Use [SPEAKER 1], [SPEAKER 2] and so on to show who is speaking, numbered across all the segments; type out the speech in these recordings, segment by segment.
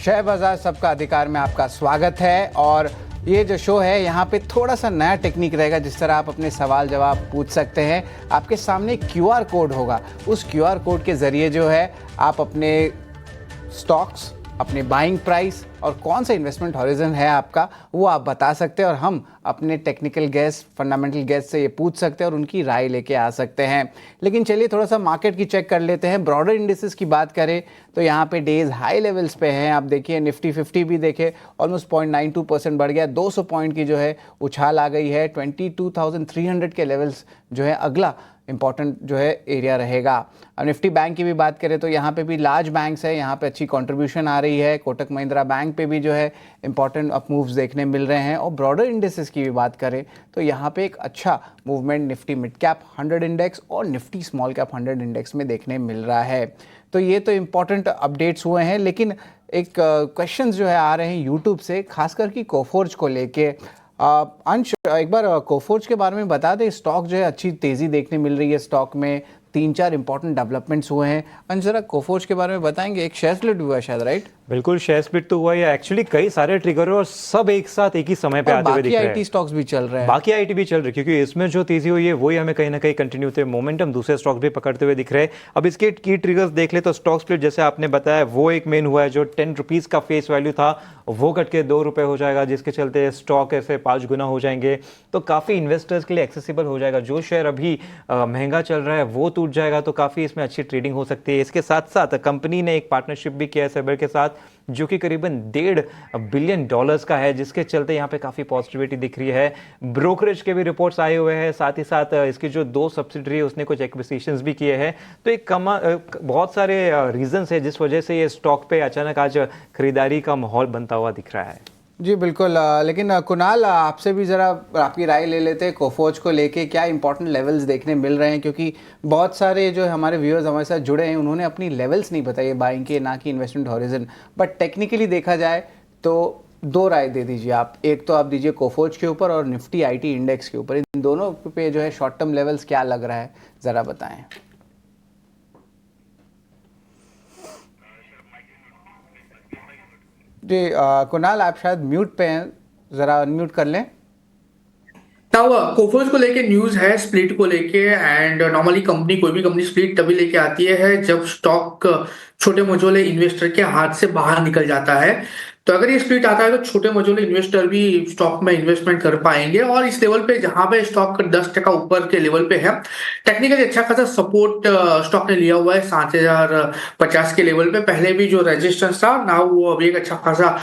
[SPEAKER 1] Share बाजार सबका अधिकार में आपका स्वागत है। और ये जो शो है यहाँ पे थोड़ा सा नया टेक्निक रहेगा, जिस तरह आप अपने सवाल जवाब पूछ सकते हैं। आपके सामने क्यूआर कोड होगा, उस क्यूआर कोड के ज़रिए जो है आप अपने स्टॉक्स, अपने बाइंग प्राइस और कौन सा इन्वेस्टमेंट हॉरिजन है आपका, वो आप बता सकते हैं और हम अपने टेक्निकल गेस्ट, फंडामेंटल गेस्ट से ये पूछ सकते हैं और उनकी राय लेके आ सकते हैं। लेकिन चलिए थोड़ा सा मार्केट की चेक कर लेते हैं। ब्रॉडर इंडिसेस की बात करें तो यहाँ पे डेज हाई लेवल्स पे हैं। आप देखिए निफ्टी 50 भी देखे, ऑलमोस्ट 0.92% बढ़ गया, 200 पॉइंट की जो है उछाल आ गई है। 22,300 के लेवल्स जो है अगला इंपॉर्टेंट जो है एरिया रहेगा। अब निफ्टी बैंक की भी बात करें तो यहाँ पे भी लार्ज बैंक्स है, यहाँ पे अच्छी कंट्रीब्यूशन आ रही है। कोटक महिंद्रा बैंक पे भी जो है इंपॉर्टेंट अप मूव्स देखने मिल रहे हैं। और ब्रॉडर इंडेक्सेस की भी बात करें तो यहाँ पे एक अच्छा movement Nifty mid cap 100 index और निफ्टी स्मॉल कैप 100 इंडेक्स में देखने मिल रहा है। तो ये तो इंपॉर्टेंट अपडेट्स हुए हैं, लेकिन एक क्वेश्चंस जो है आ रहे हैं यूट्यूब से, खासकर कि कोफोर्ज को लेके। अंश, एक बार कोफोर्ज के बारे में बता दें। स्टॉक जो है अच्छी तेज़ी देखने मिल रही है, स्टॉक में 3-4 इंपॉर्टेंट डेवलपमेंट्स हुए हैं। अंश, जरा कोफोर्ज के बारे में बताएंगे। एक शेयर स्प्लिट हुआ शायद, राइट?
[SPEAKER 2] बिल्कुल, शेयर स्प्लिट तो हुआ है। एक्चुअली कई सारे ट्रिगर और सब एक साथ एक ही समय पे आते हुए दिख रहे हैं।
[SPEAKER 1] बाकी आईटी स्टॉक्स भी चल रहे हैं।
[SPEAKER 2] बाकी आईटी भी चल रही है, क्योंकि इसमें जो तेजी हुई है वही हमें कहीं ना कहीं कंटिन्यू होते मोमेंटम दूसरे स्टॉक्स भी पकड़ते हुए दिख रहे हैं। अब इसके की ट्रिगर्स देख ले तो स्टॉक स्प्लिट जैसे आपने बताया वो एक मेन हुआ है। जो 10 रुपीज़ का फेस वैल्यू था वो कट के 2 रुपये हो जाएगा, जिसके चलते स्टॉक ऐसे 5 गुना हो जाएंगे। तो काफ़ी इन्वेस्टर्स के लिए एक्सेसिबल हो जाएगा। जो शेयर अभी महंगा चल रहा है वो टूट जाएगा, तो काफ़ी इसमें अच्छी ट्रेडिंग हो सकती है। इसके साथ साथ कंपनी ने एक पार्टनरशिप भी किया है सेबर के साथ, जो कि करीबन $1.5 बिलियन का है, जिसके चलते यहाँ पे काफ़ी पॉजिटिविटी दिख रही है। ब्रोकरेज के भी रिपोर्ट्स आए हुए हैं, साथ ही साथ इसकी जो 2 सब्सिडरी है उसने कुछ एक्विजिशंस भी किए हैं। तो एक बहुत सारे रीजंस है जिस वजह से ये स्टॉक पे अचानक आज खरीदारी का माहौल बनता हुआ दिख रहा है।
[SPEAKER 1] जी बिल्कुल। लेकिन कुणाल, आपसे भी ज़रा आपकी राय ले लेते हैं कोफोर्ज को लेके। क्या इंपॉर्टेंट लेवल्स देखने मिल रहे हैं? क्योंकि बहुत सारे जो हमारे व्यूअर्स हमारे साथ जुड़े हैं उन्होंने अपनी लेवल्स नहीं बताई बाइंग के, ना कि इन्वेस्टमेंट हॉरिजन। बट टेक्निकली देखा जाए तो 2 राय दे दीजिए आप। एक तो आप दीजिए कोफोर्ज के ऊपर और निफ्टी आईटी इंडेक्स के ऊपर। इन दोनों पे जो है शॉर्ट टर्म लेवल्स क्या लग रहा है, ज़रा बताएँ। जी कुणाल, आप शायद म्यूट पे हैं, जरा अनम्यूट कर लें।
[SPEAKER 3] कोफोर्ज को लेके न्यूज है, स्प्लिट को लेके। एंड नॉर्मली कंपनी, कोई भी कंपनी स्प्लिट तभी लेके आती है जब स्टॉक छोटे मझोले इन्वेस्टर के हाथ से बाहर निकल जाता है। तो अगर ये स्प्लिट आता है तो छोटे मझोले इन्वेस्टर भी स्टॉक में इन्वेस्टमेंट कर पाएंगे। और इस लेवल पे जहां पे स्टॉक 10% ऊपर के लेवल पे है, टेक्निकली अच्छा खासा सपोर्ट स्टॉक ने लिया हुआ है 7,050 के लेवल पे। पहले भी जो रेजिस्टेंस था ना, वो अभी एक अच्छा खासा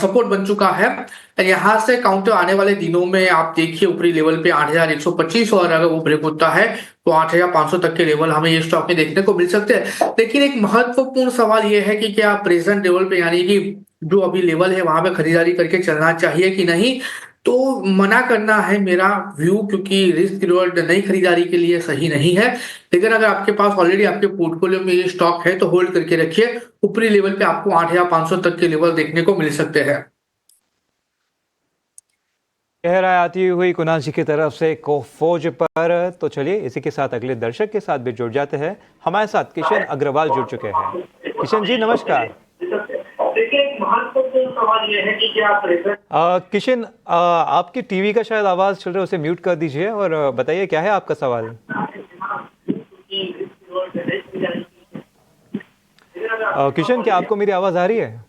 [SPEAKER 3] सपोर्ट बन चुका है। यहाँ से काउंटर आने वाले दिनों में आप देखिए ऊपरी लेवल पे 8,125, और अगर वो ब्रेक होता है तो 8,500 तक के लेवल हमें ये स्टॉक में देखने को मिल सकते हैं। लेकिन एक महत्वपूर्ण सवाल ये है कि क्या प्रेजेंट लेवल पे, यानी कि जो अभी लेवल है वहां पे खरीदारी करके चलना चाहिए कि नहीं। तो मना करना है मेरा व्यू, क्योंकि रिस्क रिवॉर्ड नई खरीदारी के लिए सही नहीं है। लेकिन अगर आपके पास ऑलरेडी आपके पोर्टफोलियो में ये स्टॉक है तो होल्ड करके रखिए। ऊपरी लेवल पे आपको 8,500 तक के लेवल देखने को मिल सकते हैं।
[SPEAKER 2] कह रहा आती हुई कुणाल जी की तरफ से कोफोर्ज पर। तो चलिए इसी के साथ अगले दर्शक के साथ भी जुड़ जाते हैं। हमारे साथ किशन अग्रवाल जुड़ चुके हैं। किशन जी नमस्कार।
[SPEAKER 3] सवाल ये है कि क्या
[SPEAKER 2] किशन, आपकी टीवी का शायद आवाज चल रहा है, उसे म्यूट कर दीजिए और बताइए क्या है आपका सवाल। किशन, क्या आपको मेरी आवाज आ रही है?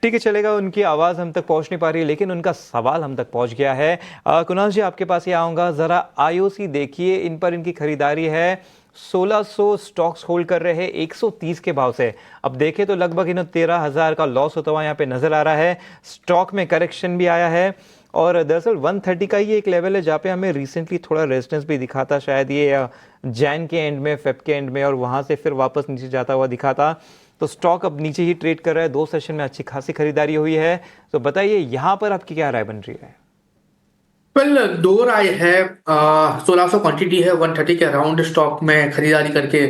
[SPEAKER 2] ठीक है, चलेगा। उनकी आवाज़ हम तक पहुंच नहीं पा रही, लेकिन उनका सवाल हम तक पहुंच गया है। कुणाल जी, आपके पास ही आऊँगा। ज़रा आईओसी देखिए, इन पर इनकी खरीदारी है। 1600 स्टॉक्स होल्ड कर रहे हैं 130 के भाव से। अब देखें तो लगभग इन्हें 13,000 का लॉस होता हुआ यहाँ पे नज़र आ रहा है। स्टॉक में करेक्शन भी आया है और दरअसल 130 का ही एक लेवल है जहाँ पे हमें रिसेंटली थोड़ा रेजिस्टेंस भी दिखा था, शायद ये जैन के एंड में, फेब के एंड में, और वहाँ से फिर वापस नीचे जाता हुआ दिखा था। तो स्टॉक अब नीचे ही ट्रेड कर रहा है। 2 सेशन में अच्छी खासी खरीदारी हुई है। तो बताइए यहाँ पर आपकी क्या राय बन रही है?
[SPEAKER 3] वेल, 2 राय है। 1600 क्वांटिटी है, 130 के अराउंड स्टॉक में खरीदारी करके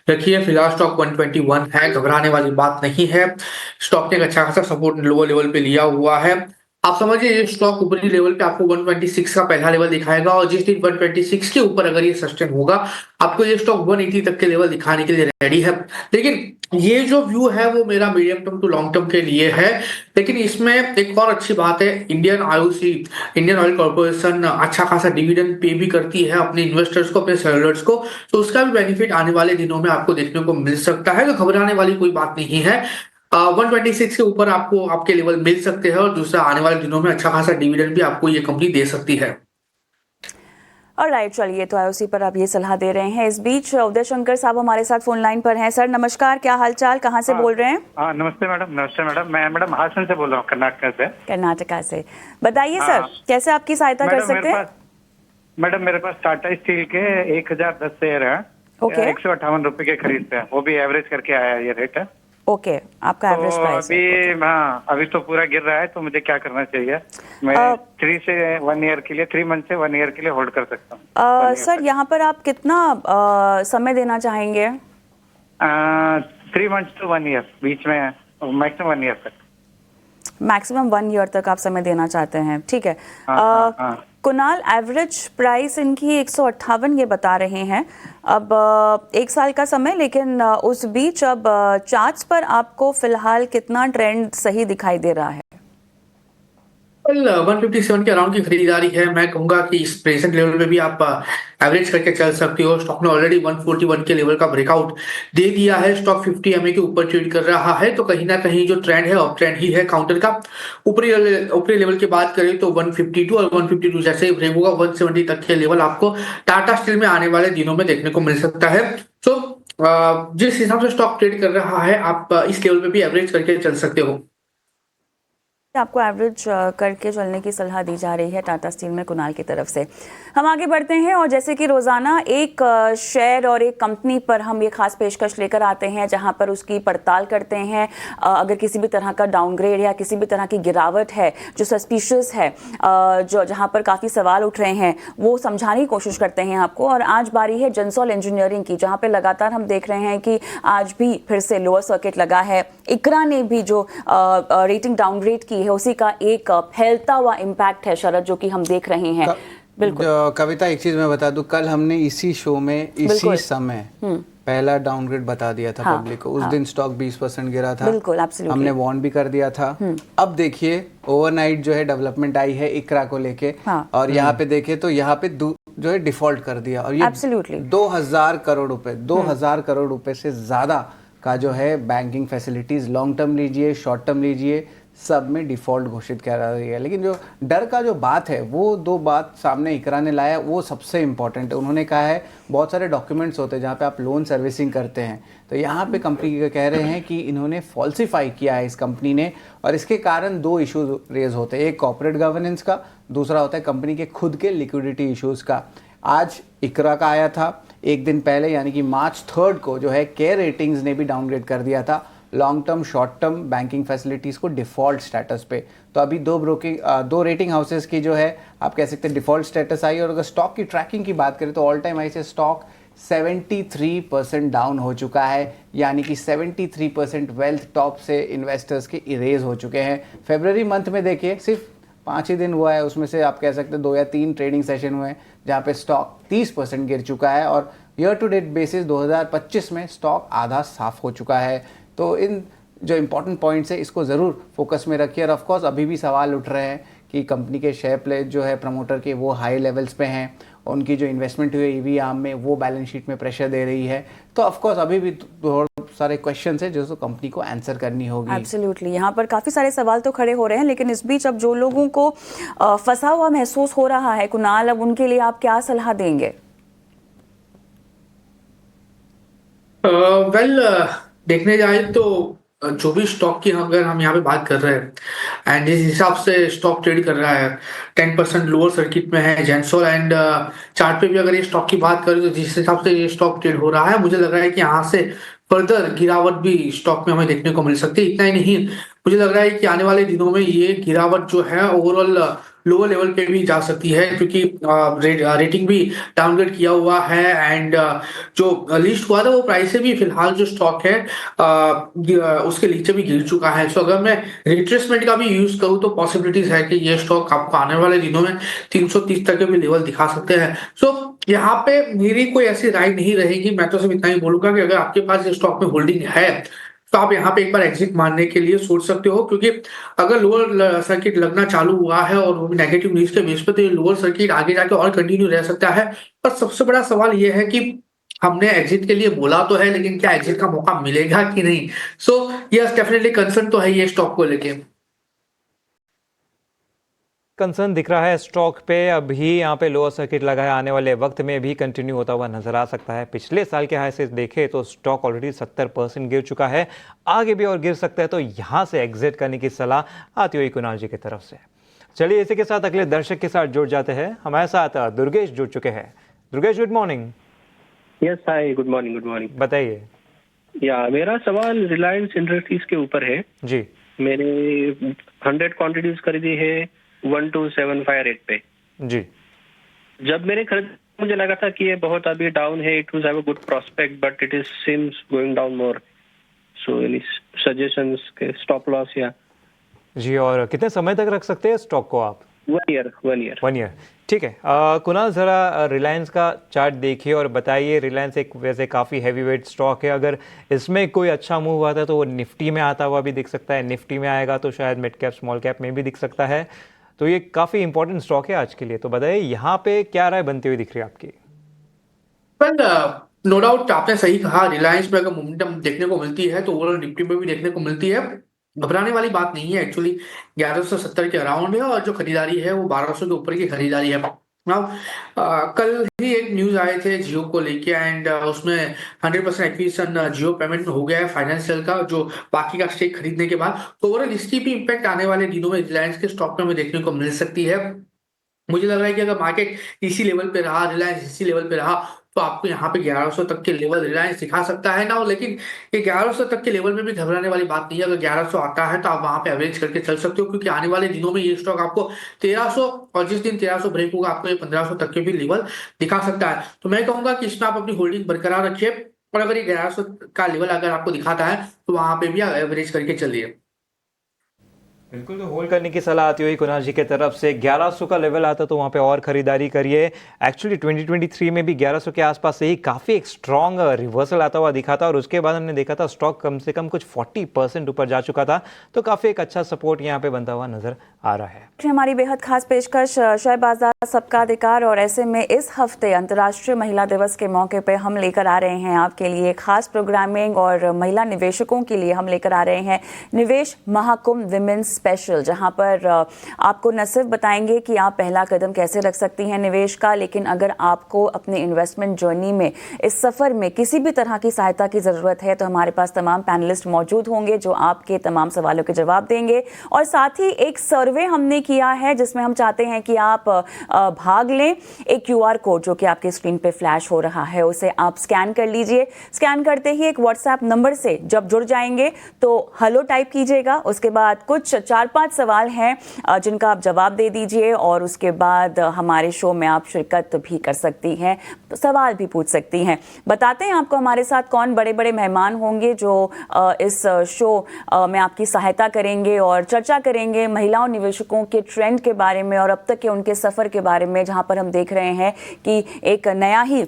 [SPEAKER 3] रखिए। फिलहाल स्टॉक 121 है, घबराने वाली बात नहीं है। स्टॉक ने एक अच्छा खासा सपोर्ट लोअर लेवल पे लिया हुआ है। आप समझिए ये स्टॉक ऊपरी लेवल पे आपको 126 का पहला लेवल दिखाएगा और जिस दिन 126 के ऊपर अगर ये सस्टेन होगा आपको ये स्टॉक 180 तक के लेवल दिखाने के लिए रेडी है। लेकिन ये जो व्यू है वो मेरा medium term to long term के लिए है। लेकिन इसमें एक और अच्छी बात है, Indian IOC Indian oil corporation अच्छा खासा डिविडेंड पे भी करती है अपने इन्वेस्टर्स को, अपने शेयरहोल्डर्स को, तो उसका भी बेनिफिट आने वाले दिनों में आपको देखने को मिल सकता है। तो घबराने वाली कोई बात नहीं है। 126 के ऊपर आपको आपके लेवल मिल सकते हैं और दूसरा आने वाले दिनों में अच्छा खासा डिविडेंड भी आपको ये कंपनी दे सकती है।
[SPEAKER 4] और राइट, चलिए, तो आईओसी पर आप ये सलाह दे रहे हैं। इस बीच उदय शंकर साहब हमारे साथ फोन लाइन पर हैं। सर नमस्कार, क्या हालचाल, कहाँ से बोल रहे हैं?
[SPEAKER 5] हाँ नमस्ते मैडम, नमस्ते मैडम। मैं मैडम हासन से बोल रहा हूँ, कर्नाटक से।
[SPEAKER 4] कर्नाटका से। बताइए सर, कैसे आपकी सहायता कर सकते हैं?
[SPEAKER 5] मैडम मेरे पास टाटा स्टील के 1010 शेयर है,
[SPEAKER 4] ओके।
[SPEAKER 5] 158 रुपए के खरीद पे, वो भी एवरेज करके आया ये रेट है।
[SPEAKER 4] ओके, आपका एवरेज प्राइस है।
[SPEAKER 5] अभी हाँ, अभी तो पूरा गिर रहा है, तो मुझे क्या करना चाहिए? मैं 3 से 1 ईयर के लिए, 3 मंथ से 1 ईयर के लिए होल्ड कर सकता हूँ।
[SPEAKER 4] सर यहाँ पर आप कितना समय देना चाहेंगे?
[SPEAKER 5] 3 मंथ टू 1 ईयर, बीच में मैक्सिमम 1 ईयर तक।
[SPEAKER 4] मैक्सिमम 1 ईयर तक आप समय देना चाहते हैं, ठीक है।
[SPEAKER 5] हाँ।
[SPEAKER 4] कुणाल, एवरेज प्राइस इनकी 158 ये बता रहे हैं। अब 1 साल का समय, लेकिन उस बीच अब चार्ट्स पर आपको फिलहाल कितना ट्रेंड सही दिखाई दे रहा है?
[SPEAKER 3] 157 के अराउंड की खरीदारी है। मैं कहूंगा कि इस प्रेजेंट लेवल पे भी आप एवरेज करके चल सकते हो। स्टॉक ने ऑलरेडी 141 के लेवल का ब्रेकआउट दे दिया है। स्टॉक 50 एमए के ऊपर ट्रेड कर रहा है, तो कहीं ना कहीं जो ट्रेंड है अप ट्रेंड ही है काउंटर का। ऊपरी लेवल की बात करें तो 152 और 152 जैसे ही ब्रेक होगा 170 तक के लेवल आपको टाटा स्टील में आने वाले दिनों में देखने को मिल सकता है। तो जिस हिसाब से स्टॉक ट्रेड कर रहा है आप इस लेवल पे भी एवरेज करके चल सकते हो।
[SPEAKER 4] आपको एवरेज करके चलने की सलाह दी जा रही है टाटा स्टील में कुणाल की तरफ से। हम आगे बढ़ते हैं और जैसे कि रोजाना एक शेयर और एक कंपनी पर हम ये खास पेशकश लेकर आते हैं जहां पर उसकी पड़ताल करते हैं। अगर किसी भी तरह का डाउनग्रेड या किसी भी तरह की गिरावट है जो सस्पिशियस है, जो जहां पर काफ़ी सवाल उठ रहे हैं, वो समझाने की कोशिश करते हैं आपको। और आज बारी है जनसोल इंजीनियरिंग की, जहाँ पर लगातार हम देख रहे हैं कि आज भी फिर से लोअर सर्किट लगा है। इकरा ने भी जो रेटिंग डाउनग्रेड की है उसी का एक फैलता हुआ इम्पैक्ट है शरद, जो कि हम देख रहे हैं। बिल्कुल
[SPEAKER 1] कविता, एक चीज मैं बता दूं, कल हमने इसी शो में इसी समय पहला डाउनग्रेड बता दिया था पब्लिक को। उस दिन स्टॉक 20% गिरा था।
[SPEAKER 4] बिल्कुल,
[SPEAKER 1] हमने वार्न भी कर दिया था। अब देखिए ओवरनाइट जो है डेवलपमेंट आई है इकरा को लेके, और यहाँ पे देखे तो यहाँ पे जो है डिफॉल्ट कर दिया, और ये 2000 करोड़ रुपए 2000 करोड़ रुपए से ज्यादा का जो है बैंकिंग फैसिलिटीज, लॉन्ग टर्म लीजिए, शॉर्ट टर्म लीजिए, सब में डिफॉल्ट घोषित करा रही है। लेकिन जो डर का जो बात है, वो 2 बात सामने इकरा ने लाया, वो सबसे इम्पॉर्टेंट है। उन्होंने कहा है बहुत सारे डॉक्यूमेंट्स होते हैं जहाँ पे आप लोन सर्विसिंग करते हैं, तो यहाँ पे कंपनी कह रहे हैं कि इन्होंने फॉल्सिफाई किया है इस कंपनी ने, और इसके कारण 2 इश्यूज रेज होते हैं। एक कॉर्पोरेट गवर्नेंस का, दूसरा होता है कंपनी के खुद के लिक्विडिटी इश्यूज का। आज इकरा का आया था, एक दिन पहले यानी कि मार्च 3 को जो है केयर रेटिंग्स ने भी डाउनग्रेड कर दिया था long term short term banking facilities को डिफॉल्ट स्टेटस पे। तो अभी 2 रेटिंग हाउसेस की जो है आप कह सकते हैं डिफॉल्ट स्टेटस आई। और अगर स्टॉक की ट्रैकिंग की बात करें तो ऑल टाइम हाई से स्टॉक 73% डाउन हो चुका है, यानी कि 73% वेल्थ टॉप से इन्वेस्टर्स के इरेज हो चुके हैं। फरवरी मंथ में देखिए सिर्फ 5 ही दिन हुआ है, उसमें से आप कह सकते हैं 2 या 3 ट्रेडिंग सेशन हुए हैं जहाँ पे स्टॉक 30% गिर चुका है, और ईयर टू डेट बेसिस 2025 में स्टॉक आधा साफ हो चुका है। तो इन जो इंपॉर्टेंट पॉइंट्स है इसको ज़रूर फोकस में रखिए। और ऑफकोर्स अभी भी सवाल उठ रहे हैं कि कंपनी के शेयर प्लेस जो है प्रमोटर के वो हाई लेवल्स पे हैं, उनकी जो इन्वेस्टमेंट हुई ईवी आर्म में वो बैलेंस शीट में प्रेशर दे रही है। तो ऑफकोर्स अभी भी बहुत सारे क्वेश्चंस हैं जो कंपनी को आंसर करनी होगी।
[SPEAKER 4] एब्सोल्युटली, यहाँ पर काफ़ी सारे सवाल तो खड़े हो रहे हैं, लेकिन इस बीच अब जो लोगों को फंसा हुआ महसूस हो रहा है कुणाल, अब उनके लिए आप क्या सलाह देंगे?
[SPEAKER 3] देखने जाए तो जो भी स्टॉक की अगर हम यहाँ पे बात कर रहे हैं एंड जिस हिसाब से स्टॉक ट्रेड कर रहा है 10% लोअर सर्किट में है जेंसोल, एंड चार्ट पे भी अगर ये स्टॉक की बात करें तो जिस हिसाब से ये स्टॉक ट्रेड हो रहा है मुझे लग रहा है कि यहाँ से फर्दर गिरावट भी स्टॉक में हमें देखने को मिल सकती है। इतना ही नहीं, मुझे लग रहा है कि आने वाले दिनों में ये गिरावट जो है ओवरऑल लोअर लेवल पे भी जा सकती है, क्योंकि रेटिंग भी डाउनग्रेड किया हुआ है एंड जो लिस्ट हुआ था वो प्राइस से भी फिलहाल जो स्टॉक है उसके नीचे भी गिर चुका है। सो अगर मैं रिट्रेसमेंट का भी यूज करूँ तो पॉसिबिलिटीज है कि ये स्टॉक आपको आने वाले दिनों में 330 तक के भी लेवल दिखा सकते हैं। सो यहाँ पे मेरी कोई ऐसी राय नहीं रहेगी, मैं तो सिर्फ इतना ही बोलूंगा कि अगर आपके पास इस स्टॉक में होल्डिंग है तो आप यहाँ पे एक बार एग्जिट मारने के लिए सोच सकते हो, क्योंकि अगर लोअर सर्किट लगना चालू हुआ है और वो भी नेगेटिव न्यूज के बेस पे, तो ये लोअर सर्किट आगे जाके और कंटिन्यू रह सकता है। पर सबसे बड़ा सवाल ये है कि हमने एग्जिट के लिए बोला तो है, लेकिन क्या एग्जिट का मौका मिलेगा कि नहीं। सो यस, डेफिनेटली कंसर्न तो है ये स्टॉक को लेके।
[SPEAKER 2] कंसर्न दिख रहा है स्टॉक पे, अभी यहाँ पे लोअर सर्किट लगा है, आने वाले वक्त में भी कंटिन्यू होता हुआ नजर आ सकता है। पिछले साल के हाई से देखे तो स्टॉक ऑलरेडी 70% गिर चुका है, आगे भी और गिर सकता है, तो यहाँ से एग्जिट करने की सलाह आती हुई कुणाल जी की तरफ से। चलिए इसी के साथ अगले दर्शक के साथ जुड़ जाते हैं। हमारे साथ दुर्गेश जुड़ चुके हैं। Durgesh, good morning.
[SPEAKER 6] यस, हाय, गुड मॉर्निंग। Good morning.
[SPEAKER 2] बताइए।
[SPEAKER 6] या मेरा सवाल रिलायंस इंडस्ट्रीज के ऊपर है
[SPEAKER 2] जी।
[SPEAKER 6] मैंने 100 क्वांटिटीज खरीदी है 12758 रेट पे
[SPEAKER 2] जी।
[SPEAKER 6] जब मैंने खरीदा मुझे लगा था कि ये बहुत अभी डाउन है, it will have a good prospect, but it is seems going down more. So any suggestions के स्टॉप लॉस या
[SPEAKER 2] जी, और कितने समय तक रख सकते हैं स्टॉक को आप?
[SPEAKER 6] 1 ईयर।
[SPEAKER 2] ठीक है। कुणाल, ज़रा रिलायंस का चार्ट देखिए और बताइए। रिलायंस एक वैसे काफ़ी हैवी वेट स्टॉक है, अगर इसमें कोई अच्छा मूव आता है तो वो निफ्टी में आता हुआ भी दिख सकता है, निफ्टी में आएगा तो शायद मिड कैप स्मॉल कैप में भी दिख सकता है, तो ये काफ़ी इंपॉर्टेंट स्टॉक है आज के लिए। तो बताइए यहाँ पे क्या राय बनती हुई दिख रही है आपकी?
[SPEAKER 3] नो डाउट आपने सही कहा, रिलायंस में अगर मोमेंटम देखने को मिलती है तो ओवरऑल निफ्टी में भी देखने को मिलती है। घबराने वाली बात नहीं है, एक्चुअली 1170 के अराउंड है और जो खरीदारी है वो 1200 के ऊपर की खरीदारी है। नाउ कल ही एक न्यूज आए थे जियो को लेके एंड उसमें 100% एक्विजिशन जियो पेमेंट में हो गया है फाइनेंशियल का, जो बाकी का स्टेक खरीदने के बाद। तो ओवरऑल इसकी भी इम्पैक्ट आने वाले दिनों में रिलायंस के स्टॉक में हमें देखने को मिल सकती है। मुझे लग रहा है कि अगर मार्केट इसी लेवल पे रहा, रिलायंस इसी लेवल पे रहा, तो आपको यहाँ पे 1100 तक के लेवल रिलायंस दिखा सकता है ना। लेकिन ये 1100 तक के लेवल में भी घबराने वाली बात नहीं है। अगर 1100 आता है तो आप वहां पे एवरेज करके चल सकते हो, क्योंकि आने वाले दिनों में ये स्टॉक आपको 1300 और जिस दिन 1300 ब्रेक होगा आपको ये 1500 तक के भी लेवल दिखा सकता है। तो मैं कहूंगा कि इसमें आप अपनी होल्डिंग बरकरार रखिए और अगर ये 1100 का लेवल अगर आपको दिखाता है तो वहां पे भी एवरेज करके चलिए।
[SPEAKER 2] बिल्कुल, तो होल्ड करने की सलाह आती हुई कुणाल जी की तरफ से। 1100 का लेवल आता तो वहाँ पे और खरीदारी करिए। एक्चुअली 2023 में भी 1100 के आसपास से ही काफ़ी एक स्ट्रॉन्ग रिवर्सल आता हुआ दिखा था और उसके बाद हमने देखा था स्टॉक कम से कम कुछ 40% ऊपर जा चुका था, तो काफ़ी एक अच्छा सपोर्ट यहाँ पे बनता हुआ नजर आ रहा है।
[SPEAKER 4] हमारी बेहद खास पेशकश शेयर बाजार सबका अधिकार, और ऐसे में इस हफ्ते अंतर्राष्ट्रीय महिला दिवस के मौके पर हम लेकर आ रहे हैं आपके लिए खास प्रोग्रामिंग, और महिला निवेशकों के लिए हम लेकर आ रहे हैं निवेश महाकुंभ विमेंस स्पेशल, जहां पर आपको न सिर्फ बताएंगे कि आप पहला कदम कैसे रख सकती हैं निवेश का, लेकिन अगर आपको अपने इन्वेस्टमेंट जर्नी में, इस सफ़र में किसी भी तरह की सहायता की ज़रूरत है तो हमारे पास तमाम पैनलिस्ट मौजूद होंगे जो आपके तमाम सवालों के जवाब देंगे। और साथ ही एक सर्वे हमने किया है जिसमें हम चाहते हैं कि आप भाग लें। एक QR कोड जो कि आपके स्क्रीन पे फ्लैश हो रहा है उसे आप स्कैन कर लीजिए। स्कैन करते ही एक व्हाट्सएप नंबर से जब जुड़ जाएंगे तो हेलो टाइप कीजिएगा, उसके बाद कुछ 4-5 सवाल हैं जिनका आप जवाब दे दीजिए और उसके बाद हमारे शो में आप शिरकत भी कर सकती हैं, सवाल भी पूछ सकती हैं। बताते हैं आपको हमारे साथ कौन बड़े बड़े मेहमान होंगे जो इस शो में आपकी सहायता करेंगे और चर्चा करेंगे महिलाओं निवेशकों के ट्रेंड के बारे में और अब तक के उनके सफ़र के बारे में, जहां पर हम देख रहे हैं कि एक नया ही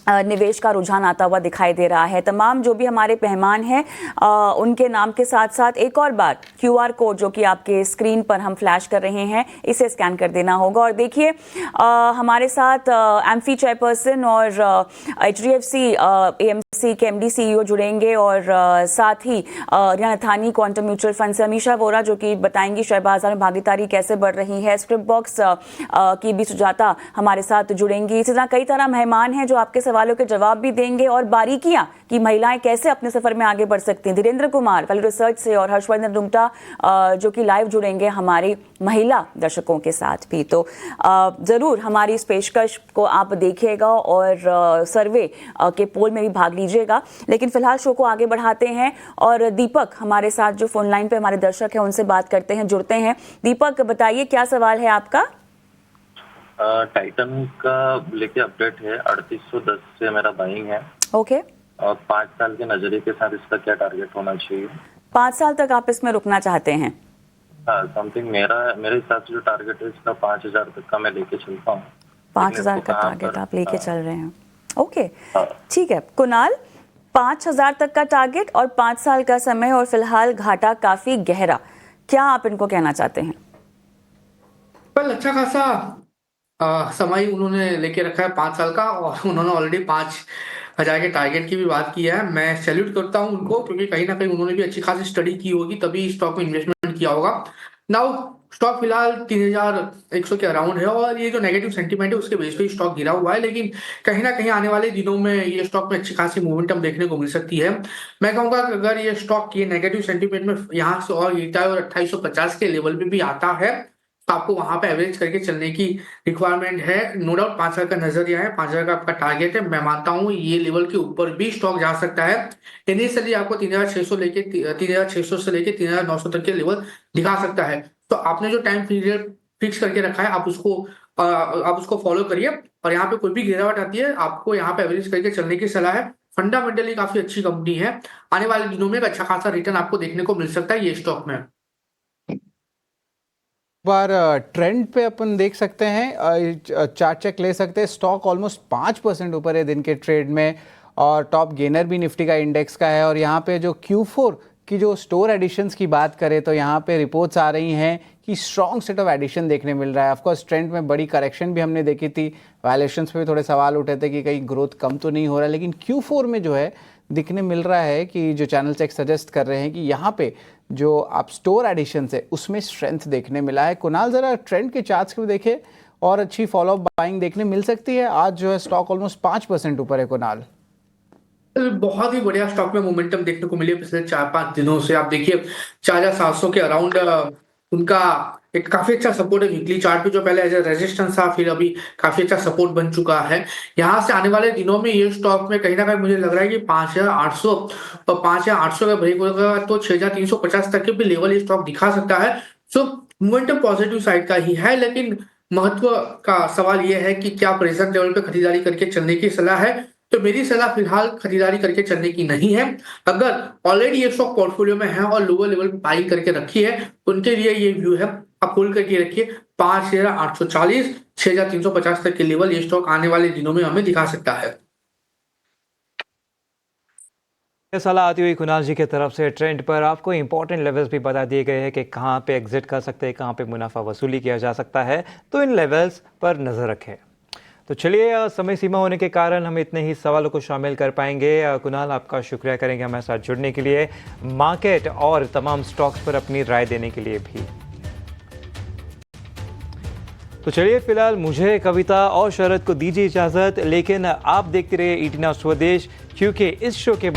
[SPEAKER 4] निवेश का रुझान आता हुआ दिखाई दे रहा है। तमाम जो भी हमारे मेहमान हैं उनके नाम के साथ साथ एक और बार QR कोड जो कि आपके स्क्रीन पर हम फ्लैश कर रहे हैं इसे स्कैन कर देना होगा। और देखिए हमारे साथ एम्फी चेयरपर्सन और HDFC AMC के MD CEO जुड़ेंगे और साथ ही रिया नथानी क्वांटम म्यूचुअल फंड से अमीशा वोरा जो कि बताएंगी शेयर बाजार में भागीदारी कैसे बढ़ रही है। स्क्रिप्ट बॉक्स की भी सुजाता हमारे साथ जुड़ेंगी। इसी तरह कई तरह मेहमान हैं जो आपके सवालों के जवाब भी देंगे और बारीकियां कि महिलाएं कैसे अपने सफर में आगे बढ़ सकती हैं। धीरेन्द्र कुमार वैल्यू रिसर्च से और हर्षवर्धन रुंगटा जो कि लाइव जुड़ेंगे हमारी महिला दर्शकों के साथ भी। तो जरूर हमारी इस पेशकश को आप देखिएगा और सर्वे के पोल में भी भाग लीजिएगा। लेकिन फिलहाल शो को आगे बढ़ाते हैं और दीपक हमारे साथ जो फोन लाइन पे हमारे दर्शक हैं उनसे बात करते हैं, जुड़ते हैं। दीपक बताइए क्या सवाल है आपका?
[SPEAKER 7] टाइटन का लेके अपडेट है 3810 से मेरा बाइंग है।
[SPEAKER 4] ओके।
[SPEAKER 7] और 5 साल के नजरिए के साथ इसका क्या टारगेट होना चाहिए?
[SPEAKER 4] 5 साल तक आप इसमें रुकना चाहते हैं?
[SPEAKER 7] हाँ, समथिंग मेरे हिसाब से जो टारगेट है इसका 5000 तक का मैं लेके चलता हूँ।
[SPEAKER 4] 5000 का टारगेट आप लेके चल रहे हैं? ओके, ठीक है कुणाल, 5000 तक का टारगेट और 5 साल का समय और फिलहाल घाटा काफी गहरा, क्या आप इनको कहना चाहते हैं?
[SPEAKER 3] पर अच्छा खासा समय उन्होंने लेके रखा है 5 साल का, और उन्होंने ऑलरेडी 5000 के टारगेट की भी बात की है। मैं सैल्यूट करता हूं उनको, क्योंकि कहीं ना कहीं उन्होंने भी अच्छी खासी स्टडी की होगी तभी स्टॉक में इन्वेस्टमेंट किया होगा। नाउ स्टॉक फिलहाल 3100 के अराउंड है और ये जो नेगेटिव सेंटीमेंट है उसके बेस पे स्टॉक गिरा हुआ है, लेकिन कहीं ना कहीं आने वाले दिनों में ये स्टॉक में अच्छी खासी मोमेंटम देखने को मिल सकती है। मैं कहूंगा कि अगर ये स्टॉक ये नेगेटिव सेंटीमेंट में यहाँ से और गिरता है और 2850 के लेवल पे भी आता है तो आपको वहां पे एवरेज करके चलने की रिक्वायरमेंट है। नो डाउट 5 साल का नजरिया है, 5000 का आपका टारगेट है। मैं मानता हूं ये लेवल के ऊपर भी स्टॉक जा सकता है। इनिशियली आपको 3600 से लेके 3900 तक के लेवल दिखा सकता है। तो आपने जो टाइम पीरियड फिक्स करके रखा है आप उसको फॉलो करिए, और यहाँ पे कोई भी गिरावट आती है आपको यहाँ पे एवरेज करके चलने की सलाह है। फंडामेंटली काफी अच्छी कंपनी है, आने वाले दिनों में एक अच्छा खासा रिटर्न आपको देखने को मिल सकता है ये स्टॉक में।
[SPEAKER 1] बार ट्रेंड पे अपन देख सकते हैं, चार्ट चेक ले सकते हैं। स्टॉक ऑलमोस्ट 5% ऊपर है दिन के ट्रेड में और टॉप गेनर भी निफ्टी का इंडेक्स का है। और यहाँ पे जो Q4 की जो स्टोर एडिशंस की बात करें तो यहाँ पे रिपोर्ट्स आ रही हैं कि स्ट्रॉन्ग सेट ऑफ एडिशन देखने मिल रहा है। ऑफकोर्स ट्रेंड में बड़ी करेक्शन भी हमने देखी थी, वैल्यूएशंस पे भी थोड़े सवाल उठे थे कि कहीं ग्रोथ कम तो नहीं हो रहा है, लेकिन Q4 में जो है दिखने मिल रहा है कि जो चैनल चेक सजेस्ट कर रहे हैं कि यहाँ पे जो आप स्टोर एडिशन है उसमें स्ट्रेंथ देखने मिला है। कुणाल जरा ट्रेंड के चार्ट्स को देखें और अच्छी फॉलो अप बाइंग देखने मिल सकती है। आज जो है स्टॉक ऑलमोस्ट 5% ऊपर है। कुणाल,
[SPEAKER 3] बहुत ही बढ़िया स्टॉक में मोमेंटम देखने को मिले पिछले 4-5 दिनों से। आप देखिए 4700 के अराउंड उनका एक काफी अच्छा सपोर्ट है वीकली चार्ट पे, जो पहले एज ए रेजिस्टेंस था फिर अभी काफी अच्छा सपोर्ट बन चुका है। यहाँ से आने वाले दिनों में ये स्टॉक में कहीं ना कहीं मुझे लग रहा है कि 5800 और 5800 का ब्रेक होगा तो 6350 तक के भी लेवल ये स्टॉक दिखा सकता है। सो मोमेंटम पॉजिटिव साइड का ही है, लेकिन महत्व का सवाल यह है कि क्या प्रेजेंट लेवल पे खरीदारी करके चलने की सलाह है। तो मेरी सलाह फिलहाल खरीदारी करके चलने की नहीं है। अगर ऑलरेडी ये स्टॉक पोर्टफोलियो में है और लोअर लेवल पे बाइंग करके रखी है उनके लिए ये व्यू है, आप होल्ड करके रखिए। 5840 6350 तक के लेवल ये स्टॉक आने वाले दिनों में हमें दिखा सकता है।
[SPEAKER 2] सलाह आती हुई कुणाल जी की तरफ से ट्रेंड पर आपको इंपॉर्टेंट लेवल्स भी बता दिए गए हैं कि कहाँ पे एग्जिट कर सकते हैं, कहाँ पे मुनाफा वसूली किया जा सकता है, तो इन लेवल्स पर नज़र रखें। तो चलिए, समय सीमा होने के कारण हम इतने ही सवालों को शामिल कर पाएंगे। कुणाल, आपका शुक्रिया करेंगे हमारे साथ जुड़ने के लिए, मार्केट और तमाम स्टॉक्स पर अपनी राय देने के लिए भी। तो चलिए, फिलहाल मुझे, कविता और शरद को दीजिए इजाज़त, लेकिन आप देखते रहिए ET Now स्वदेश, क्योंकि इस शो के